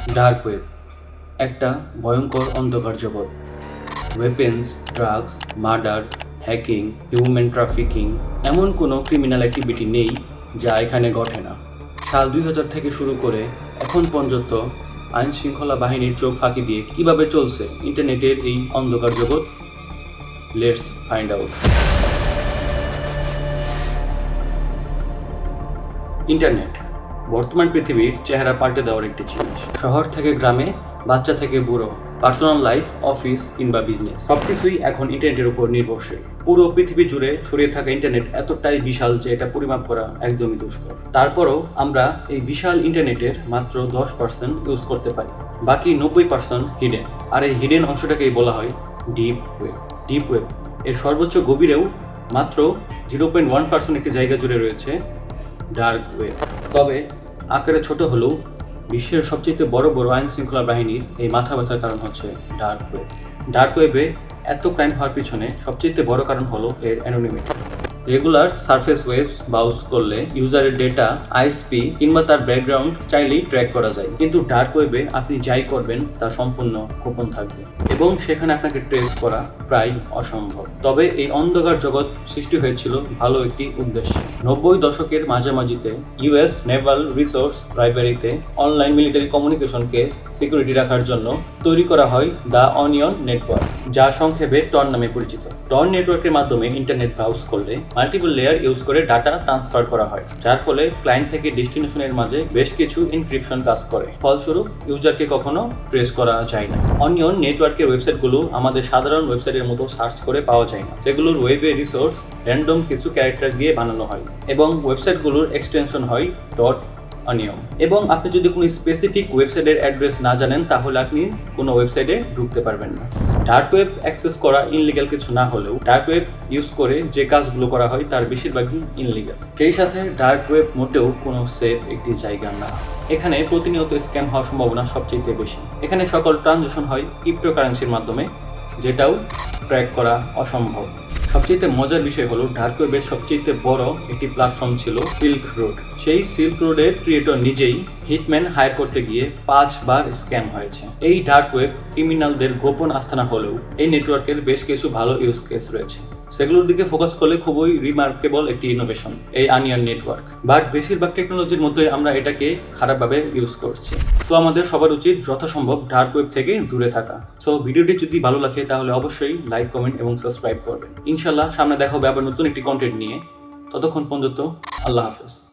Dark web একটা ভয়ঙ্কর অন্ধকার জগৎ। Weapons, drugs, murder, hacking, human trafficking, এমন কোনো ক্রিমিনাল অ্যাক্টিভিটি নেই যা এখানে ঘটে না। সাল 2000 থেকে শুরু করে এখন পর্যন্ত আইন শৃঙ্খলা বাহিনীর চোখ ফাঁকি দিয়ে কিভাবে চলছে ইন্টারনেটের এই অন্ধকার জগৎ। Let's find out. ইন্টারনেট বর্তমান পৃথিবীর চেহারা পাল্টে দেওয়ার একটি জিনিস। শহর থেকে গ্রামে, বাচ্চা থেকে বুড়ো, পার্সোনাল লাইফ, অফিস কিংবা বিজনেস, সবকিছুই এখন ইন্টারনেটের উপর নির্ভরশীল। পুরো পৃথিবী জুড়ে ছড়িয়ে থাকা ইন্টারনেট এতটাই বিশাল যে এটা পরিমাপ করা একদমই দুষ্কর। তারপরও আমরা এই বিশাল ইন্টারনেটের মাত্র 10% ইউজ করতে পারি, বাকি 90% হিডেন। আর এই হিডেন অংশটাকেই বলা হয় ডিপ ওয়েব। ডিপ ওয়েব এর সর্বোচ্চ গভীরেও মাত্র 0.1% একটি জায়গা জুড়ে রয়েছে ডার্ক ওয়েব। তবে আকারে ছোট হলেও বিশ্বের সবচেয়ে বড় বড় আইন শৃঙ্খলা বাহিনীর এই মাথা ব্যথার কারণ হচ্ছে ডার্ক ওয়েব। ডার্ক ওয়েবে এত ক্রাইম হওয়ার পিছনে সবচেয়ে বড় কারণ হলো এর অ্যানোনিমিটি। রেগুলার সারফেস ওয়েবস ব্রাউজ করলে ইউজারের ডেটা, আইএসপি কিংবা তার ব্যাকগ্রাউন্ড চাইলেই ট্র্যাক করা যায়, কিন্তু ডার্ক ওয়েবে আপনি যাই করবেন তা সম্পূর্ণ গোপন থাকবে এবং সেখানে আপনাকে ট্রেস করা প্রায় অসম্ভব। তবে এই অন্ধকার জগৎ সৃষ্টি হয়েছিল ভালো একটি উদ্দেশ্যে। 90 দশকের মাঝামাঝিতে ইউএস নেভাল রিসোর্স লাইব্রেরিতে অনলাইন মিলিটারি কমিউনিকেশনকে সিকিউরিটি রাখার জন্য তৈরি করা হয় দ্য অনিয়ন নেটওয়ার্ক, যা সংক্ষেপে টন নামে পরিচিত। টন নেটওয়ার্কের মাধ্যমে ইন্টারনেট ব্রাউজ করলে মাল্টিপল লেয়ার ইউজ করে ডাটা ট্রান্সফার করা হয়, যার ফলে ক্লায়েন্ট থেকে ডেস্টিনেশনের মাঝে বেশ কিছু এনক্রিপশন কাজ করে। ফলস্বরূপ ইউজারকে কখনো ট্রেস করা যায় না। অনিয়ন নেটওয়ার্কের ওয়েবসাইটগুলো আমাদের সাধারণ ওয়েবসাইটের মতো সার্চ করে পাওয়া যায় না। সেগুলোর ওয়েবে রিসোর্স র্যান্ডম কিছু ক্যারেক্টার দিয়ে বানানো হয় এবং ওয়েবসাইটগুলোর এক্সটেনশন হয় .onion। এবং আপনি যদি কোনো স্পেসিফিক ওয়েবসাইটের অ্যাড্রেস না জানেন তাহলে আপনি কোনো ওয়েবসাইটে ঢুকতে পারবেন না। ডার্ক ওয়েব অ্যাক্সেস করা ইনলিগাল কিছু না হলেও ডার্ক ওয়েব ইউজ করে যে কাজগুলো করা হয় তার বেশিরভাগই ইনলিগাল। সেই সাথে ডার্ক ওয়েব মোটেও কোনো সেফ একটি জায়গা না। এখানে প্রতিনিয়ত স্ক্যাম হওয়ার সম্ভাবনা সবচেয়ে বেশি। এখানে সকল ট্রানজাকশন হয় ক্রিপ্টোকারেন্সির মাধ্যমে, যেটাও ট্র্যাক করা অসম্ভব। সবচেয়ে মজার বিষয় হলো ডার্ক ওয়েবের সবচেয়ে বড় একটি প্ল্যাটফর্ম ছিল সিল্ক রোড। সেই সিল্ক রোডের ক্রিয়েটর নিজেই হিটম্যান হায়ার করতে গিয়ে 5 বার স্ক্যাম হয়েছে। এই ডার্ক ওয়েব ক্রিমিনালদের গোপন আস্তানা হলেও এই নেটওয়ার্কের বেশ কিছু ভালো ইউজ কেস রয়েছে। সেগুলোর দিকে ফোকাস করলে খুবই রিমার্কেবল একটি ইনোভেশন এই অনিয়ন নেটওয়ার্ক। বাট বেশিরভাগ টেকনোলজির মধ্যে আমরা এটাকে খারাপভাবে ইউজ করছি। সো আমাদের সবার উচিত যথাসম্ভব ডার্ক ওয়েব থেকে দূরে থাকা। সো ভিডিওটি যদি ভালো লাগে তাহলে অবশ্যই লাইক, কমেন্ট এবং সাবস্ক্রাইব করবেন। ইনশাল্লাহ সামনে দেখা হবে আবার নতুন একটি কন্টেন্ট নিয়ে। ততক্ষণ পর্যন্ত আল্লাহ হাফেজ।